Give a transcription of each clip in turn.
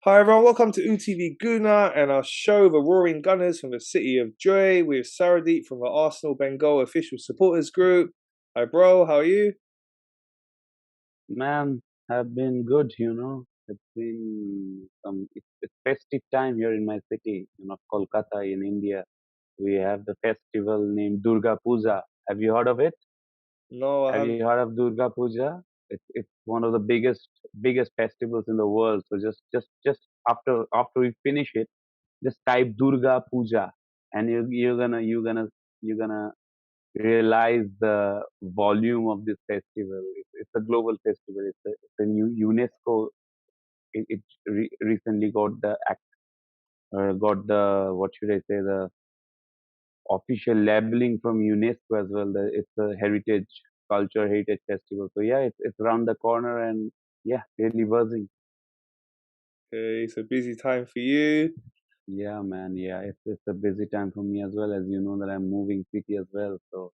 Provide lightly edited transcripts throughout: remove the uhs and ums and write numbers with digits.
Hi everyone, welcome to UTV Guna and our show, The Roaring Gunners from the City of Joy with Sauradeep from the Arsenal Bengal official supporters group. Hi bro, how are you? Man, have been good. It's been it's festive time here in my city, Kolkata in India. We have the festival named Durga Puja. Have you heard of it? No, I Have haven't. you heard of Durga Puja? It's one of the biggest festivals in the world. So just after we finish it, just type Durga Puja, and you're gonna realize the volume of this festival. It's a global festival. It's a new UNESCO. It recently got the, what should I say, the official labeling from UNESCO as well. It's a heritage festival. So yeah, it's around the corner, and yeah, really buzzing. Okay, it's a busy time for you. Yeah, man. Yeah, it's a busy time for me as well, as you know that I'm moving city as well. So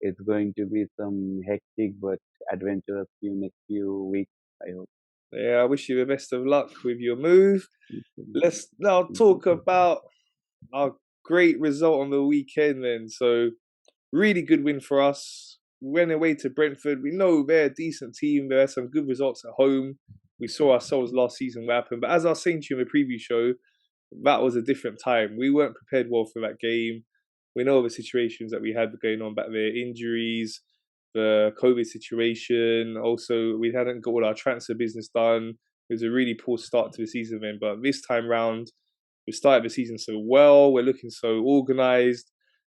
it's going to be some hectic but adventurous next few weeks, I hope. Yeah, I wish you the best of luck with your move. Thank you. Let's now Thank you. talk about our great result on the weekend then. So, really good win for us. We went away to Brentford. We know they're a decent team. There are some good results at home. We saw ourselves last season what happened. But as I was saying to you in the preview show, that was a different time. We weren't prepared well for that game. We know the situations that we had going on back there, injuries, the COVID situation. Also, we hadn't got all our transfer business done. It was a really poor start to the season then. But this time round, we started the season so well. We're looking so organised.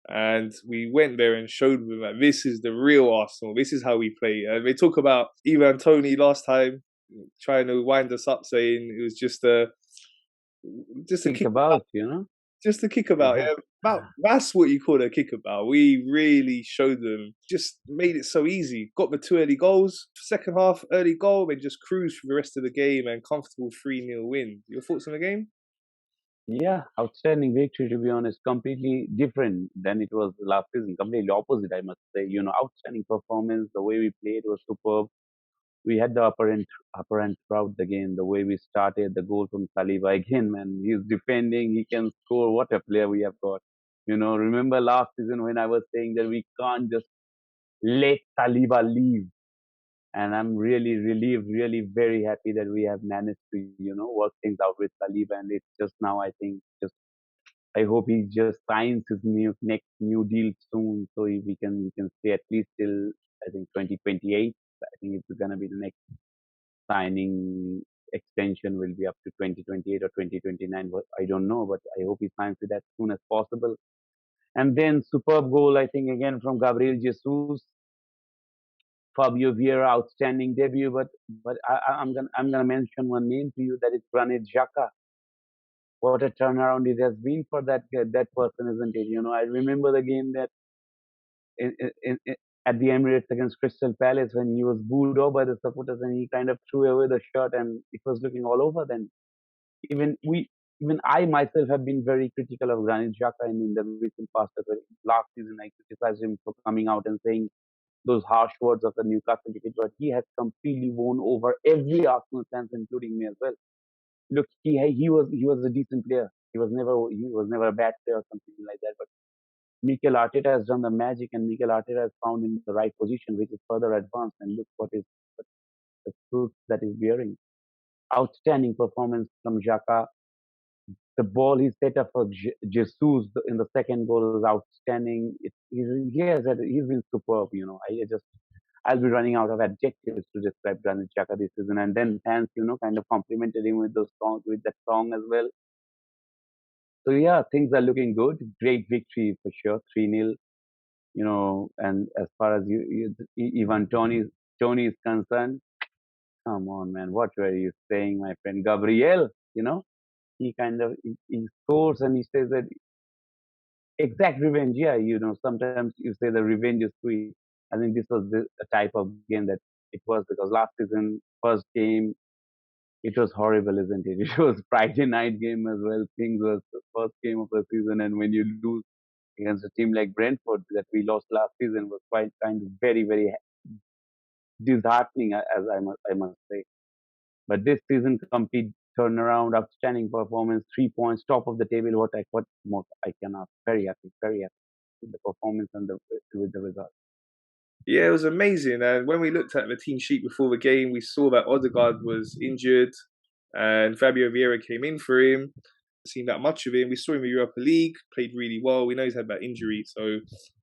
And we went there and showed them that this is the real Arsenal. This is how we play. And they talk about Ivan Tony last time trying to wind us up, saying it was just a Think kick about. just a kickabout, yeah. That's what you call a kickabout. We really showed them, just made it so easy. Got the two early goals, second half early goal, then just cruise for the rest of the game and comfortable 3-0 win. Your thoughts on the game? Yeah, outstanding victory, to be honest. Completely different than it was last season. Completely opposite, I must say. Outstanding performance. The way we played was superb. We had the upper hand throughout the game. The way we started, the goal from Saliba again, man. He's defending. He can score. What a player we have got. Remember last season when I was saying that we can't just let Saliba leave. And I'm really relieved, really very happy that we have managed to work things out with Saliba. And it's just now, I think, just I hope he just signs his next new deal soon, so we can stay at least till, I think, 2028. I think it's gonna be the next signing extension will be up to 2028 or 2029. But I don't know, but I hope he signs it as soon as possible. And then superb goal, I think, again from Gabriel Jesus. Fabio Vieira, outstanding debut. But I'm gonna mention one name to you, that is Granit Xhaka. What a turnaround it has been for that person, isn't it? I remember the game that in, at the Emirates against Crystal Palace, when he was booed off by the supporters and he kind of threw away the shirt, and it was looking all over. Then even we, even I myself have been very critical of Granit Xhaka in the recent past. Last season, I criticized him for coming out and saying those harsh words of the Newcastle defeat, but he has completely won over every Arsenal fans, including me as well. Look, he was a decent player. He was never a bad player or something like that. But Mikel Arteta has done the magic, and Mikel Arteta has found in the right position, which is further advanced. And look what the fruit that is bearing. Outstanding performance from Xhaka. The ball he set up for Jesus in the second goal is outstanding. He's been superb. I'll be running out of adjectives to describe Granit Xhaka this season. And then fans, kind of complimented him with that song as well. So yeah, things are looking good. Great victory for sure, 3-0. And as far as even Tony is concerned, come on, man, what were you saying, my friend Gabriel? He scores and he says that exact revenge. Yeah, sometimes you say the revenge is sweet. I think this was a type of game that it was, because last season, first game, it was horrible, isn't it? It was Friday night game as well. Things was the first game of the season, and when you lose against a team like Brentford that we lost last season, was quite kind of very, very disheartening, as I must say. But this season, complete turnaround, outstanding performance, 3 points, top of the table. What more I can ask? Very happy with the performance and with the result. Yeah, it was amazing. And when we looked at the team sheet before the game, we saw that Odegaard was injured and Fabio Vieira came in for him. Seen that much of him. We saw him in the Europa League, played really well. We know he's had that injury, so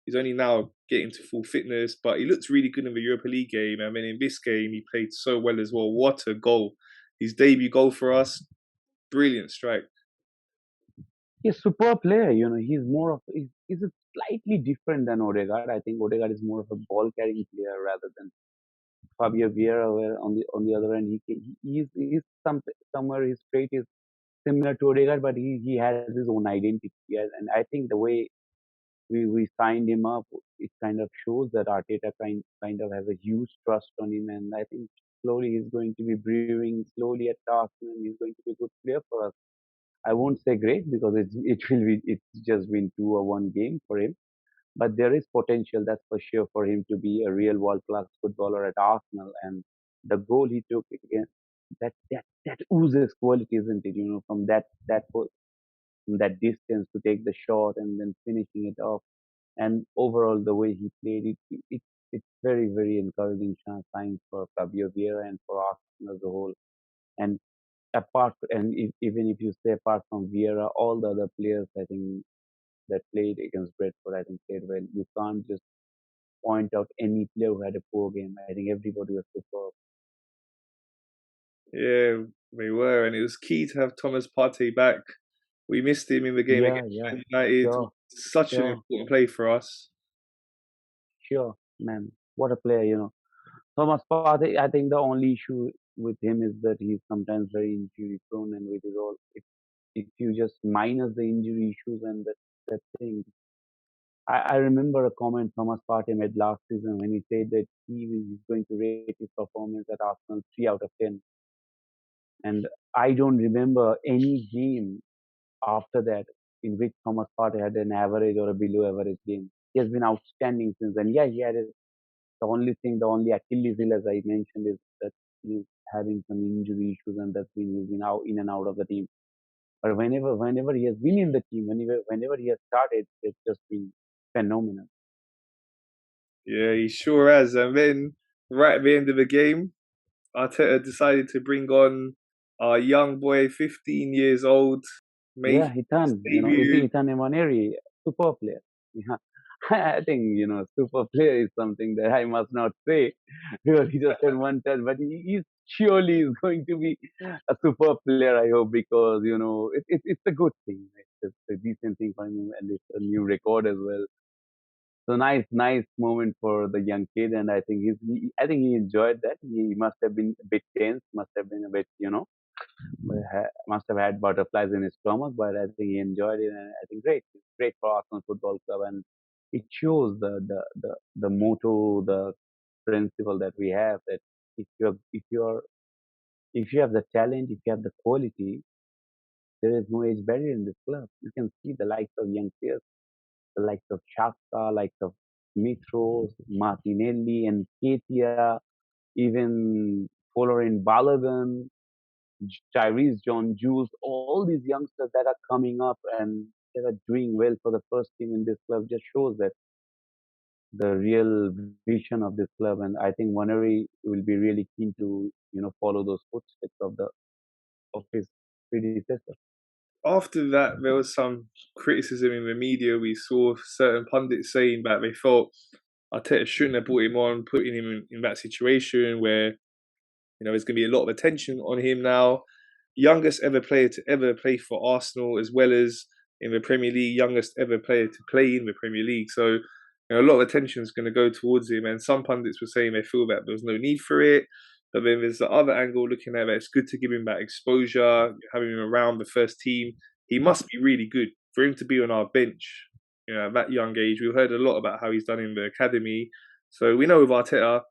he's only now getting to full fitness, but he looked really good in the Europa League game. I mean, in this game, he played so well as well. What a goal! His debut goal for us, brilliant strike. He's a superb player. He's more of he's a slightly different than Odegaard. I think Odegaard is more of a ball carrying player rather than Fabio Vieira. Where on the other end, he's somewhere his trait is similar to Odegaard, but he has his own identity. Yeah, and I think the way we signed him up, it kind of shows that Arteta kind of has a huge trust on him, and I think slowly he's going to be brewing slowly at Arsenal, and he's going to be a good player for us. I won't say great because it's just been 2 or 1 game for him, but there is potential, that's for sure, for him to be a real world class footballer at Arsenal. And the goal he took again, that oozes quality, isn't it? From from that distance to take the shot and then finishing it off. And overall, the way he played it's very, very encouraging signs for Fabio Vieira and for Arsenal as a whole. And even if you say apart from Vieira, all the other players I think that played against Brentford, I think played well. You can't just point out any player who had a poor game. I think everybody was superb. Yeah, they were, and it was key to have Thomas Partey back. We missed him in the game Yeah, against yeah, Man United. sure, Such an sure, important play for us. sure, man. What a player. Thomas Partey, I think the only issue with him is that he's sometimes very injury prone, and with his all, if you just minus the injury issues and that thing, I remember a comment Thomas Partey made last season when he said that he is going to rate his performance at Arsenal 3 out of 10, and I don't remember any game after that in which Thomas Partey had an average or a below average game. He has been outstanding since then. Yeah, he had the only Achilles heel, as I mentioned, is that he's having some injury issues, and he's been out in and out of the team. But whenever he has been in the team, whenever he has started, it's just been phenomenal. Yeah, he sure has. And then right at the end of the game, Arteta decided to bring on our young boy, 15 years old, Yeah, making his Ethan, debut. Ethan Emaneri, super player. Yeah. I think, super player is something that I must not say because he just had one touch, but he surely is going to be a super player, I hope, because, it's a good thing. It's a decent thing for him, and it's a new record as well. So nice moment for the young kid, and I think he enjoyed that. He must have been a bit tense, must have been a bit, must have had butterflies in his stomach, but I think he enjoyed it, and I think great for Arsenal Football Club, and it shows the motto, the principle that we have, that if you have the talent, if you have the quality, there is no age barrier in this club. You can see the likes of young players, the likes of Shaka, likes of Mitros, Martinelli, and Ketia, even Folarin Balogun, Tyrese John Jules, all these youngsters that are coming up and that are doing well for the first team in this club just shows that the real vision of this club. And I think Waneri will be really keen to, follow those footsteps of his predecessor. After that, there was some criticism in the media. We saw certain pundits saying that they felt Arteta shouldn't have brought him on, putting him in that situation where there's going to be a lot of attention on him now. Youngest ever player to ever play for Arsenal, as well as in the Premier League, youngest ever player to play in the Premier League. So, a lot of attention is going to go towards him. And some pundits were saying they feel that there's no need for it. But then there's the other angle looking at it. It's good to give him that exposure, having him around the first team. He must be really good for him to be on our bench. At that young age, we've heard a lot about how he's done in the academy. So we know with Arteta,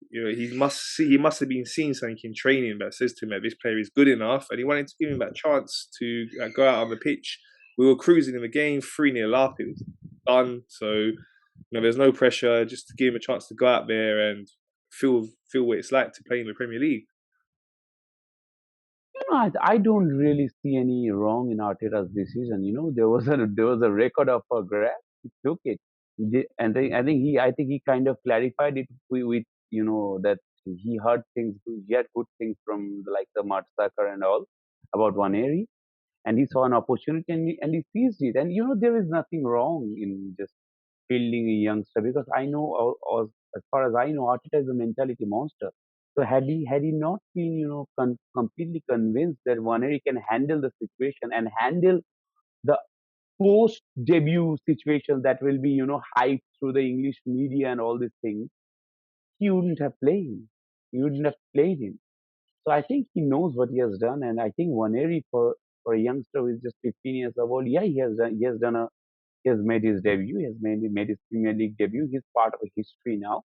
he must have been seeing something in training that says to him that this player is good enough, and he wanted to give him that chance to go out on the pitch. We were cruising in the game, 3-0 up, it was done. So there's no pressure, just to give him a chance to go out there and feel what it's like to play in the Premier League. I don't really see any wrong in Arteta's decision. There was a record of a grab. He took it, and I think he kind of clarified it with that he heard things. He had good things from like the Mertesacker and all about Waneri, and he saw an opportunity and he seized it. And there is nothing wrong in just fielding a youngster because I know, as far as I know, Arteta is a mentality monster. So had he not been completely convinced that Waneri can handle the situation and handle the post debut situation that will be hyped through the English media and all these things, he wouldn't have played him. He wouldn't have played him. So I think he knows what he has done, and I think Waneri for a youngster who is just 15 years old, yeah, he has made his debut. He has made his Premier League debut. He's part of a history now.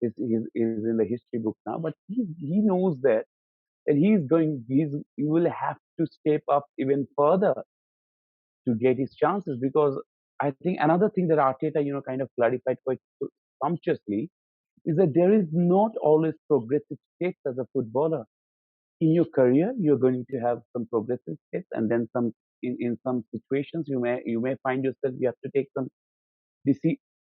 He's in the history book now. But he knows that he will have to step up even further to get his chances. Because I think another thing that Arteta kind of clarified quite sumptuously is that there is not always progressive steps as a footballer. In your career, you're going to have some progressive steps, and then some. In some situations, you may find yourself you have to take some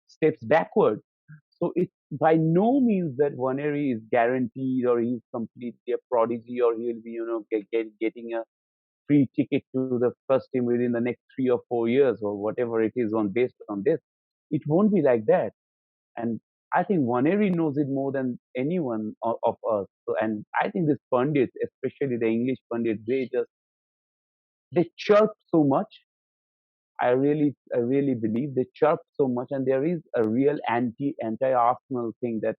steps backward. So it's by no means that Waneri is guaranteed or he's completely a prodigy or he'll be, getting a free ticket to the first team within the next 3 or 4 years or whatever it is on based on this. It won't be like that. And I think Waneri knows it more than anyone of us. So, and I think these pundits, especially the English pundits, they chirp so much. I really believe they chirp so much, and there is a real anti-Arsenal thing that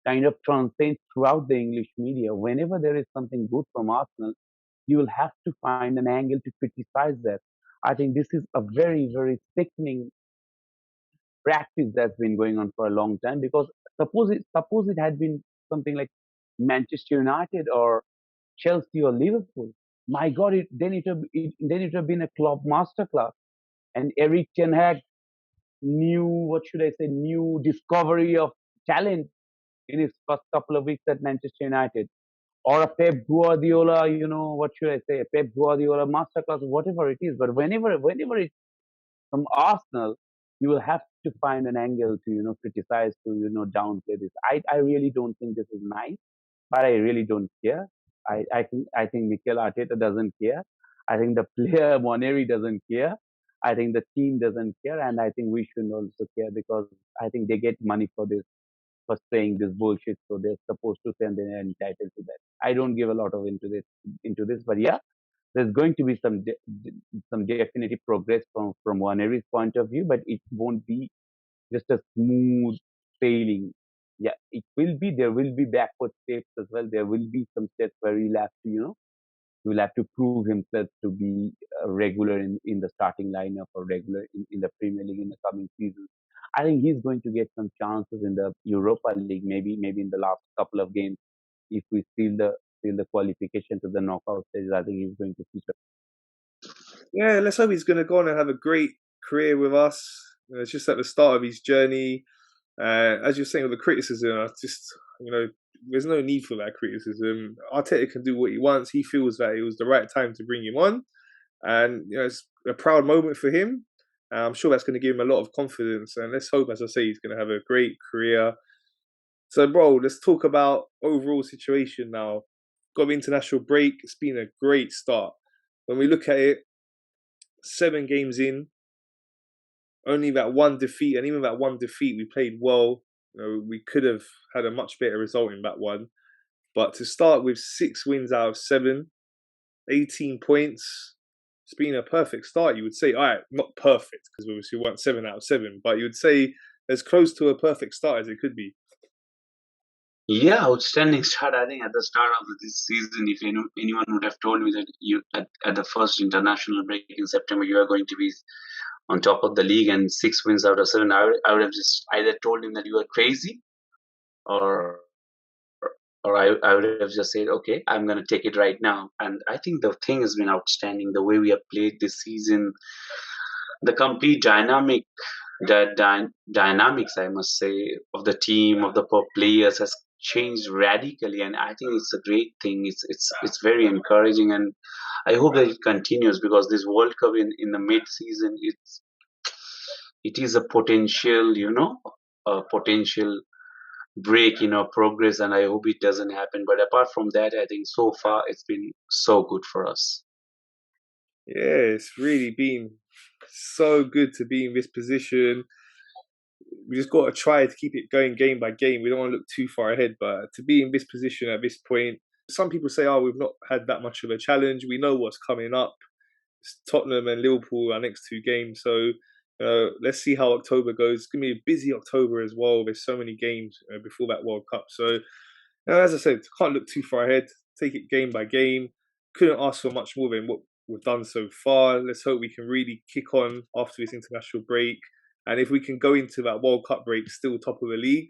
kind of transcends throughout the English media. Whenever there is something good from Arsenal, you will have to find an angle to criticize that. I think this is a very, very sickening practice that's been going on for a long time. Because suppose it had been something like Manchester United or Chelsea or Liverpool. My God, then it would have been a club masterclass, and Eric Ten Hag new discovery of talent in his first couple of weeks at Manchester United. Or a Pep Guardiola, what should I say, a Pep Guardiola masterclass, whatever it is. But whenever it's from Arsenal, you will have to find an angle to, criticize, to, downplay this. I really don't think this is nice, but I really don't care. I think Mikel Arteta doesn't care. I think the player Moneri doesn't care. I think the team doesn't care, and I think we should also care because I think they get money for saying this bullshit, so they're supposed to say and they're entitled to that. I don't give a lot of into this, but yeah, there's going to be some definitive progress from Waneri's point of view, but it won't be just a smooth sailing. Yeah, it will be. There will be backward steps as well. There will be some steps where he will have to prove himself to be a regular in the starting lineup or regular in the Premier League in the coming seasons. I think he's going to get some chances in the Europa League, maybe in the last couple of games. If we seal the qualification to the knockout stages, I think he's going to feature. Yeah, let's hope he's going to go on and have a great career with us. It's just at the start of his journey. As you're saying with the criticism, there's no need for that criticism. Arteta can do what he wants. He feels that it was the right time to bring him on, and it's a proud moment for him. I'm sure that's going to give him a lot of confidence, and let's hope, as I say, he's going to have a great career. So, bro, let's talk about overall situation now. Got the international break. It's been a great start. When we look at it, 7 games in, only that one defeat, and even that one defeat, we played well. We could have had a much better result in that one. But to start with 6 wins out of 7, 18 points, it's been a perfect start, you would say. All right, not perfect, because obviously we weren't 7 out of 7, but you would say as close to a perfect start as it could be. Yeah, outstanding start. I think at the start of this season, if anyone would have told me that you at the first international break in September you are going to be on top of the league and 6 wins out of 7, I would have just either told him that you are crazy, or I would have just said, okay, I'm going to take it right now. And I think the thing has been outstanding. The way we have played this season, the complete dynamics, I must say, of the team, of the players has changed radically, and I think it's a great thing. It's very encouraging, and I hope that it continues, because this World Cup in the mid season, it is a potential, a potential break in our progress, and I hope it doesn't happen. But apart from that, I think so far it's been so good for us. Yeah, it's really been so good to be in this position. We just got to try to keep it going game by game. We don't want to look too far ahead, but to be in this position at this point, some people say, "Oh, we've not had that much of a challenge. We know what's coming up. It's Tottenham and Liverpool our next two games. So let's see how October goes. It's gonna be a busy October as well. There's so many games before that World Cup. So as I said, can't look too far ahead. Take it game by game. Couldn't ask for much more than what we've done so far. Let's hope we can really kick on after this international break. And if we can go into that World Cup break still top of the league,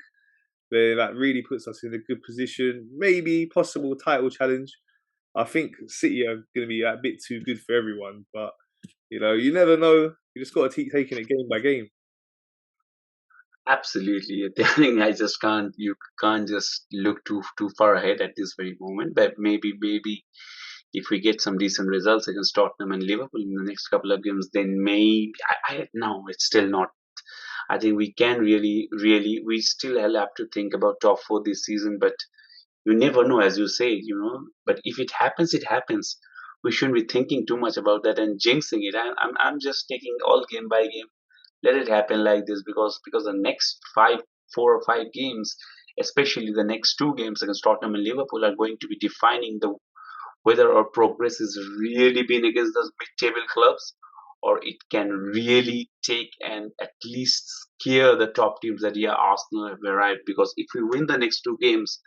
then that really puts us in a good position. Maybe possible title challenge. I think City are going to be a bit too good for everyone, but you never know. You just got to keep taking it game by game. Absolutely, I think I just can't. You can't just look too far ahead at this very moment. But maybe if we get some decent results against Tottenham and Liverpool in the next couple of games, then maybe no, it's still not. I think we can really, we still have to think about top four this season, but you never know, as you say, But if it happens, it happens. We shouldn't be thinking too much about that and jinxing it. I'm just taking all game by game. Let it happen like this, because the next 4 or 5 games, especially the next 2 games against Tottenham and Liverpool, are going to be defining the whether our progress has really been against those mid-table clubs, or it can really take and at least scare the top teams that Arsenal have arrived. Because if we win the next 2 games,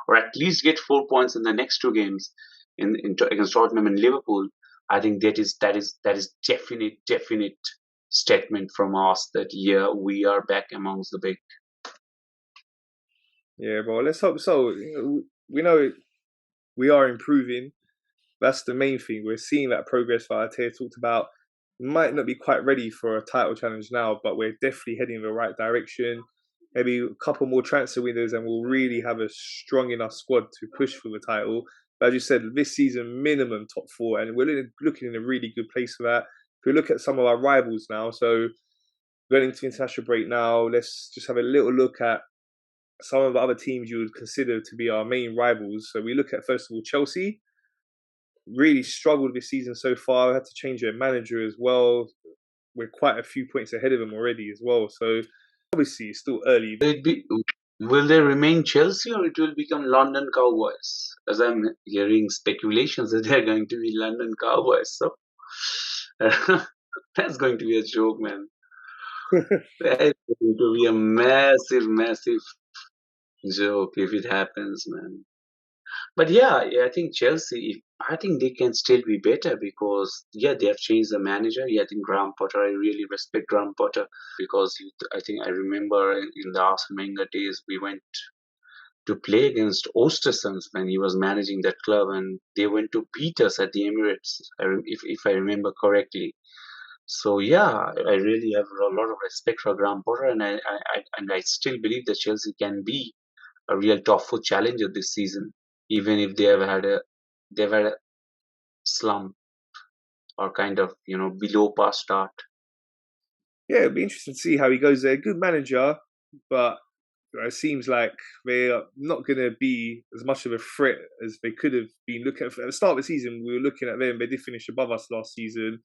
or at least get 4 points in the next 2 games against Tottenham and Liverpool, I think that is definite statement from us that we are back amongst the big. Yeah, bro. Let's hope so. We know we are improving. That's the main thing. We're seeing that progress that Arteta talked about. Might not be quite ready for a title challenge now, but we're definitely heading in the right direction. Maybe a couple more transfer windows, and we'll really have a strong enough squad to push for the title. But as you said, this season minimum top four, and we're looking in a really good place for that. If we look at some of our rivals now, so going into international break now, let's just have a little look at some of the other teams you would consider to be our main rivals. So we look at, first of all, Chelsea. Really struggled this season so far. Had to change their manager as well. We're quite a few points ahead of them already as well. So obviously it's still early. Will they remain Chelsea, or it will become London Cowboys? As I'm hearing speculations that they're going to be London Cowboys. So that's going to be a joke, man. That's going to be a massive joke if it happens, man. But yeah, I think Chelsea, I think they can still be better, because they have changed the manager. I think Graham Potter, I really respect Graham Potter, because I think I remember in the Arsene Wenger days, we went to play against Ostersund when he was managing that club, and they went to beat us at the Emirates, if I remember correctly. So I really have a lot of respect for Graham Potter, and I still believe that Chelsea can be a real top four challenger this season, even if they've had a slump, or kind of below par start. Yeah, it'll be interesting to see how he goes there. Good manager, but it seems like they are not going to be as much of a threat as they could have been. Looking at the start of the season, we were looking at them. They did finish above us last season,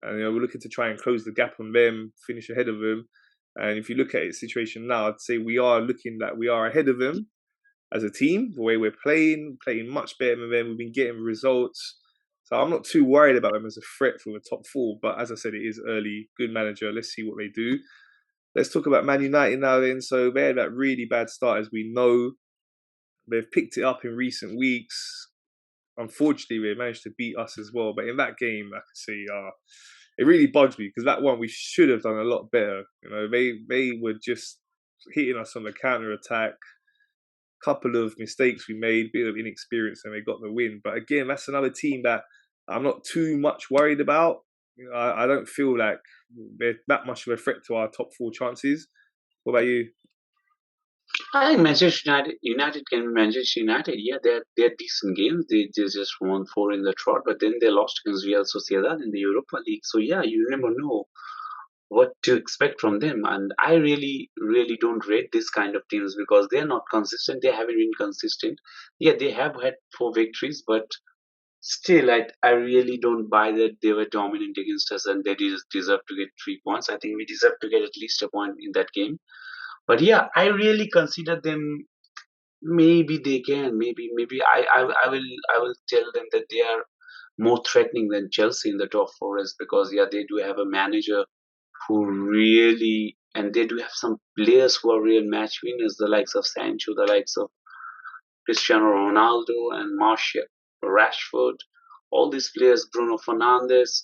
and we're looking to try and close the gap on them, finish ahead of them. And if you look at the situation now, I'd say we are looking that we are ahead of them as a team. The way we're playing much better than them. We've been getting results. So I'm not too worried about them as a threat for the top four. But as I said, it is early. Good manager. Let's see what they do. Let's talk about Man United now then. So they had that really bad start, as we know. They've picked it up in recent weeks. Unfortunately, they managed to beat us as well. But in that game, I can say it really bugs me, because that one we should have done a lot better. They were just hitting us on the counter attack. Couple of mistakes we made, bit of inexperience, and they got the win. But again, that's another team that I'm not too much worried about. I don't feel like they're that much of a threat to our top four chances. What about you? I think United can be Manchester United. Yeah, they're decent games. They just won 4 in the trot, but then they lost against Real Sociedad in the Europa League. So yeah, you never know what to expect from them. And I really don't rate this kind of teams because they're not consistent. They haven't been consistent. Yeah, they have had 4 victories, but still, I really don't buy that they were dominant against us and they deserve to get 3 points. I think we deserve to get at least a point in that game. But yeah, I really consider them. Maybe they can. Maybe I will tell them that they are more threatening than Chelsea in the top four is because yeah, they do have a manager who really, and they do have some players who are real match winners, the likes of Sancho, the likes of Cristiano Ronaldo and Martial, Rashford, all these players, Bruno Fernandes,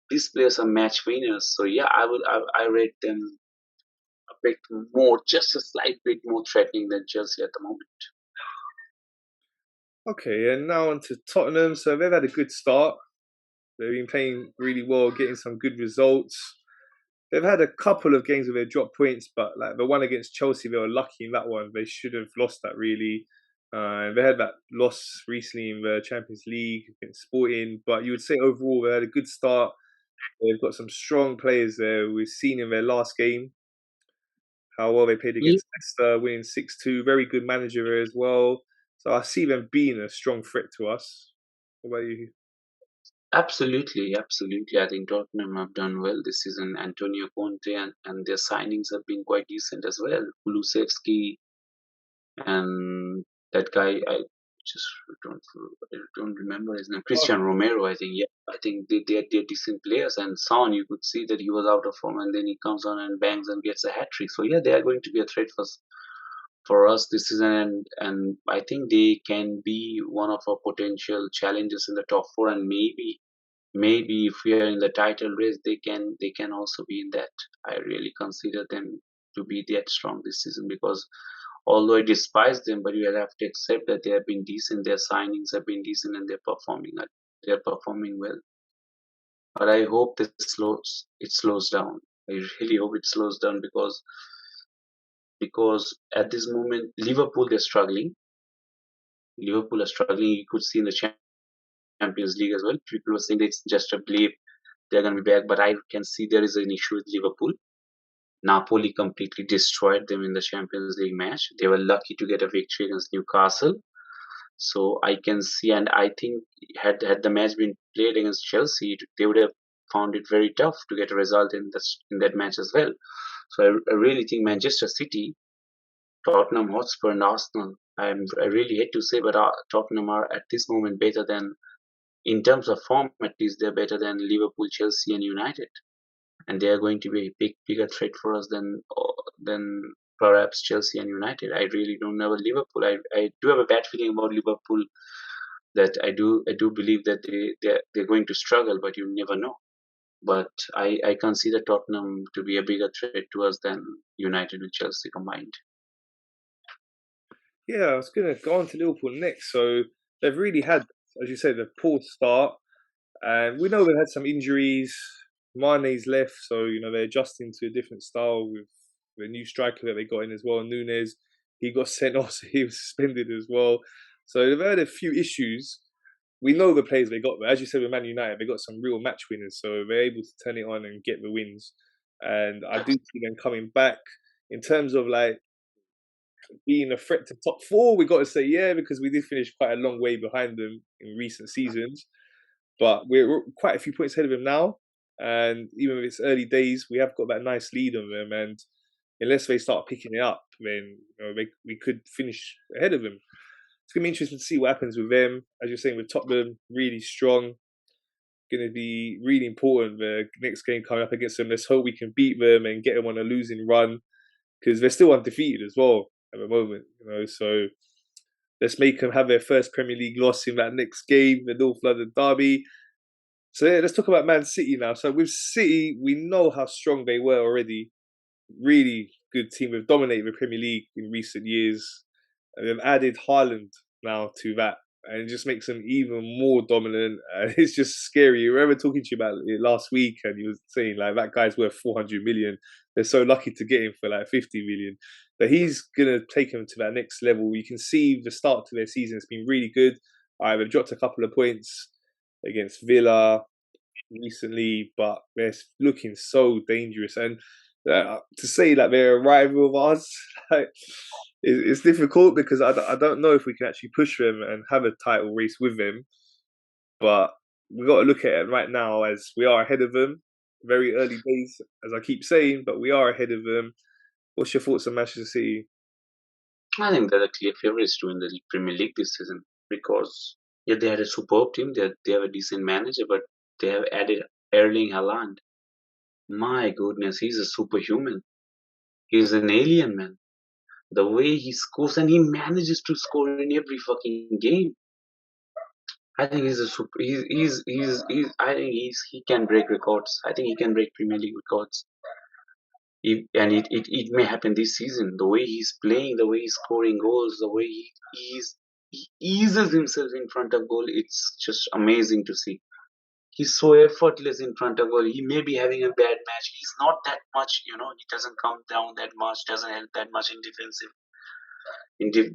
these players are match winners. So yeah, I rate them a bit more, just a slight bit more threatening than Chelsea at the moment. Okay, and now on to Tottenham. So they've had a good start. They've been playing really well, getting some good results. They've had a couple of games where they dropped points, but like the one against Chelsea, they were lucky in that one. They should have lost that really. They had that loss recently in the Champions League against Sporting, but you would say overall they had a good start. They've got some strong players there. We've seen in their last game how well they played Yeah, against Leicester, winning 6-2. Very good manager there as well. So I see them being a strong threat to us. What about you? absolutely. I think Tottenham have done well this season. Antonio Conte and their signings have been quite decent as well. Kulusevski and that guy just don't don't remember his name. Oh, Christian Romero, I think. Yeah, I think they're decent players. And Son, you could see that he was out of form, and then he comes on and bangs and gets a hat trick. So yeah, they are going to be a threat for us this season, and I think they can be one of our potential challenges in the top four, and maybe if we are in the title race, they can also be in that. I really consider them to be that strong this season because although I despise them, but you will have to accept that they have been decent. Their signings have been decent, and they're performing. They're performing well. But I hope it slows down. I really hope it slows down because at this moment Liverpool they're struggling. Liverpool are struggling. You could see in the Champions League as well. People are saying that it's just a blip. They're going to be back, but I can see there is an issue with Liverpool. Napoli completely destroyed them in the Champions League match. They were lucky to get a victory against Newcastle. So I can see, and I think had the match been played against Chelsea, they would have found it very tough to get a result in that match as well. So I really think Manchester City, Tottenham Hotspur, and Arsenal. I really hate to say, but Tottenham are at this moment better than, in terms of form, at least they're better than Liverpool, Chelsea, and United, and they are going to be a bigger threat for us than perhaps Chelsea and United. I really don't know about Liverpool. I do have a bad feeling about Liverpool that I do believe that they're going to struggle, but you never know. But I consider Tottenham to be a bigger threat to us than United with Chelsea combined. yeah, I was going to go on to Liverpool next. So they've really had, as you said, a poor start. And we know they've had some injuries. Mane's left, so they're adjusting to a different style with the new striker that they got in as well. Nunes, he got sent off, so he was suspended as well. So they've had a few issues. We know the players they got, but as you said with Man United, they got some real match winners, so they're able to turn it on and get the wins. And I do see them coming back in terms of like being a threat to top four. We got to say yeah because we did finish quite a long way behind them in recent seasons, but we're quite a few points ahead of them now. And even if it's early days, we have got that nice lead on them. And unless they start picking it up, then we could finish ahead of them. It's gonna be interesting to see what happens with them. As you're saying, with Tottenham, really strong. Going to be really important. The next game coming up against them. Let's hope we can beat them and get them on a losing run because they're still undefeated as well at the moment. So let's make them have their first Premier League loss in that next game, the North London derby. So yeah, let's talk about Man City now. So with City, we know how strong they were already. Really good team. They've dominated the Premier League in recent years. And they've added Haaland now to that. and it just makes them even more dominant. And it's just scary. I remember talking to you about it last week, and you was saying like that guy's worth 400 million. They're so lucky to get him for like 50 million. But he's gonna take them to that next level. You can see the start to their season has been really good. They've dropped a couple of points against Villa recently, but they're looking so dangerous. And to say that they're a rival of ours, like, it's difficult because I don't know if we can actually push them and have a title race with them. But we've got to look at it right now as we are ahead of them. Very early days, as I keep saying, but we are ahead of them. What's your thoughts on Manchester City? I think they're the clear favorites to win the Premier League this season because yeah, they had a superb team. They have a decent manager, but they have added Erling Haaland. My goodness, he's a superhuman. He's an alien, man. The way he scores, and he manages to score in every fucking game. I think he's a super. I think he can break records. I think he can break Premier League records. It may happen this season. The way he's playing, the way he's scoring goals, the way he eases himself in front of goal. It's just amazing to see. He's so effortless in front of goal. He may be having a bad match. He's not that much, he doesn't come down that much, doesn't help that much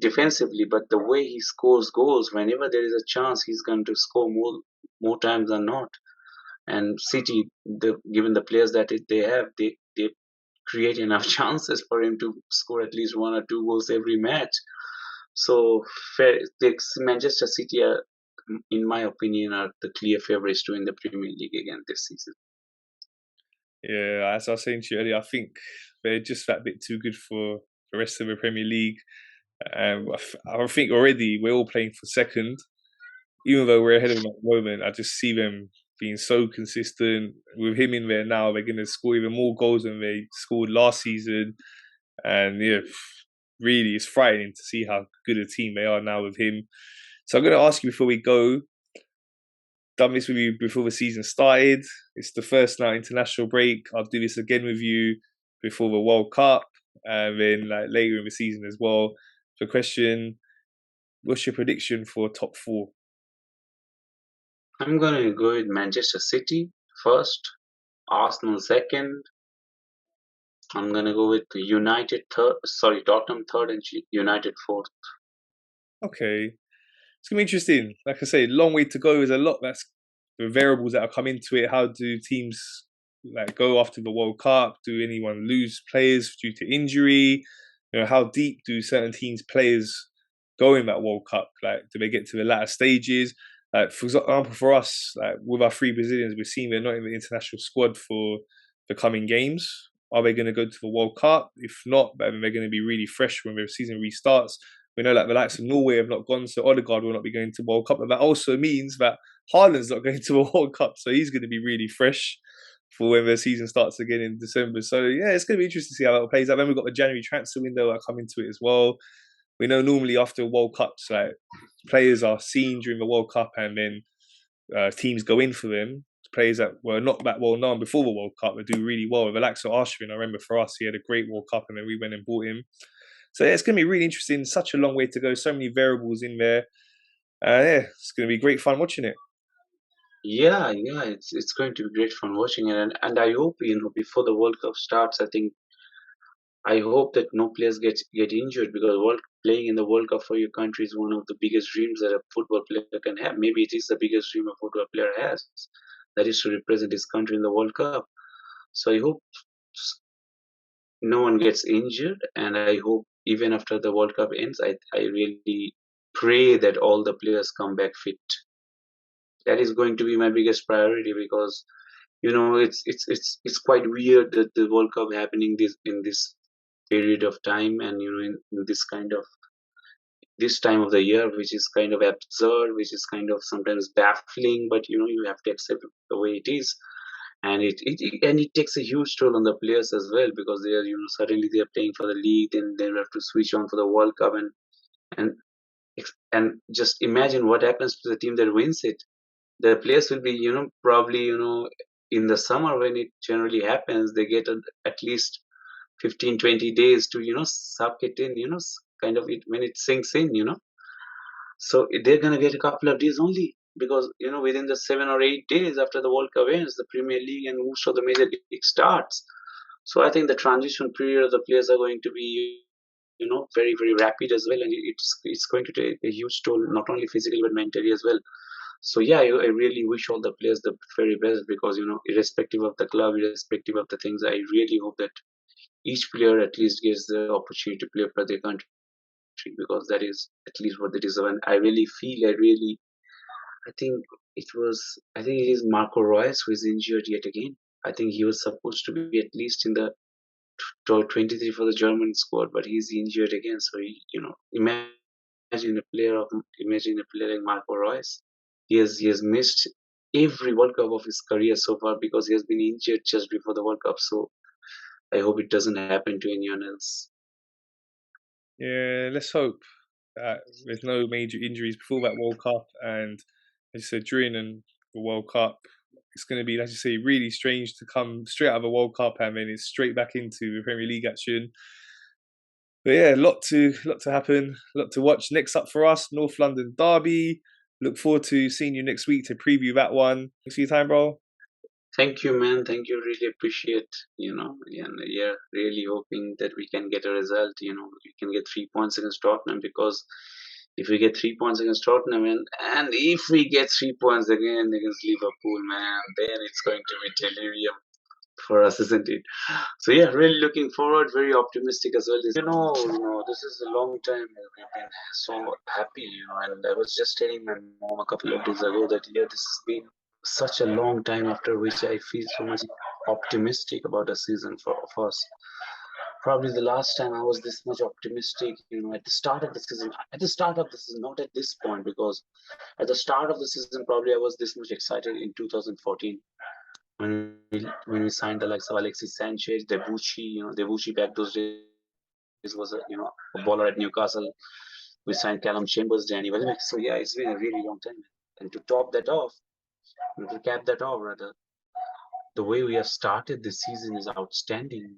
defensively, but the way he scores goals, whenever there is a chance, he's going to score more times than not. And City, given the players that they have, they create enough chances for him to score at least 1 or 2 goals every match. So Manchester City are, in my opinion, are the clear favorites to win the Premier League again this season. Yeah, as I was saying to you earlier, I think they're just that bit too good for the rest of the Premier League. I think already we're all playing for second. Even though we're ahead of them at the moment, I just see them being so consistent. With him in there now, they're going to score even more goals than they scored last season. And yeah, really, it's frightening to see how good a team they are now with him. So I'm going to ask you before we go, done this with you before the season started. It's the first now international break. I'll do this again with you before the World Cup and then like later in the season as well. The question, what's your prediction for top 4? I'm going to go with Manchester City first, Arsenal second. I'm going to go with Tottenham third and United fourth. Okay. It's going to be interesting. Like I say, long way to go. There's a lot that's the variables that are come into it. How do teams like go after the World Cup? Do anyone lose players due to injury? How deep do certain teams' players go in that World Cup? Like, do they get to the latter stages? Like, for example, for us, like with our 3 Brazilians, we're seeing they're not in the international squad for the coming games. Are they going to go to the World Cup? If not, then they're going to be really fresh when the season restarts. We know like the likes of Norway have not gone, so Odegaard will not be going to World Cup. But that also means that Haaland's not going to a World Cup, so he's going to be really fresh for when the season starts again in December. So yeah, it's going to be interesting to see how that plays out. Then we've got the January transfer window that come into it as well. We know normally after World Cups, like players are seen during the World Cup, and then teams go in for them. Players that were not that well known before the World Cup, they do really well. The likes of Arshavin, I remember for us, he had a great World Cup, and then we went and bought him. So yeah, it's going to be really interesting. Such a long way to go. So many variables in there. Yeah, it's going to be great fun watching it. Yeah, it's going to be great fun watching it, and I hope before the World Cup starts, I hope that no players get injured because playing in the World Cup for your country is one of the biggest dreams that a football player can have. Maybe it is the biggest dream a football player has, that is to represent his country in the World Cup. So I hope no one gets injured, and I hope even after the World Cup ends, I really pray that all the players come back fit. That is going to be my biggest priority because it's quite weird that the World Cup happening in this period of time, and in this time of the year, which is kind of absurd, which is kind of sometimes baffling, but you have to accept the way it is. And it takes a huge toll on the players as well because they are suddenly they are playing for the league, then they have to switch on for the World Cup, and just imagine what happens to the team that wins it. The players will be probably in the summer when it generally happens, they get at least 15-20 days to suck it in, kind of it when it sinks in. So they're gonna get a couple of days only because within the 7 or 8 days after the World Cup ends, the Premier League and most of the major league starts. So I think the transition period of the players are going to be very very rapid as well, and it's going to take a huge toll not only physically but mentally as well. So yeah, I really wish all the players the very best because irrespective of the club, irrespective of the things, I really hope that each player at least gets the opportunity to play for their country because that is at least what they deserve. And I really feel, I think I think it is Marco Reus who is injured yet again. I think he was supposed to be at least in the top 23 for the German squad, but he's injured again. So imagine a player like Marco Reus. He has missed every World Cup of his career so far because he has been injured just before the World Cup. So I hope it doesn't happen to anyone else. Yeah, let's hope that there's no major injuries before that World Cup, and as you said, during the World Cup, it's going to be, as you say, really strange to come straight out of a World Cup and then it's straight back into the Premier League action. But yeah, lot to happen, a lot to watch. Next up for us, North London Derby. Look forward to seeing you next week to preview that one. Thanks for your time, bro. Thank you, man. Thank you. Really appreciate, and yeah, really hoping that we can get a result. We can get 3 points against Tottenham because if we get 3 points against Tottenham and if we get 3 points again against Liverpool, man, then it's going to be delirium for us, isn't it? So yeah, really looking forward. Very optimistic as well. This is a long time we've been so happy, and I was just telling my mom a couple of days ago that yeah, this has been such a long time after which I feel so much optimistic about a season for us. Probably the last time I was this much optimistic, at the start of the season. At the start of the season, not at this point, because at the start of the season, probably I was this much excited in 2014 when we signed the likes of Alexis Sanchez, Debuchy. Debuchy back those days was a baller at Newcastle. We signed Callum Chambers, Danny Welbeck. So yeah, it's been a really long time. And to top that off, to cap that off rather, the way we have started this season is outstanding.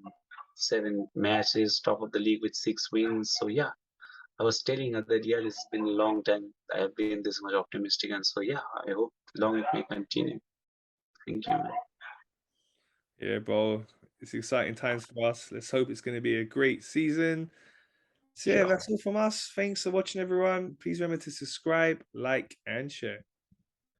7 matches, top of the league with 6 wins. So yeah, I was telling her that yeah, it's been a long time I have been this much optimistic, and so yeah, I hope long it may continue. Thank you, man. Yeah, bro. It's exciting times for us. Let's hope it's going to be a great season. So yeah, Yeah. that's all from us. Thanks for watching, everyone. Please remember to subscribe, like, and share.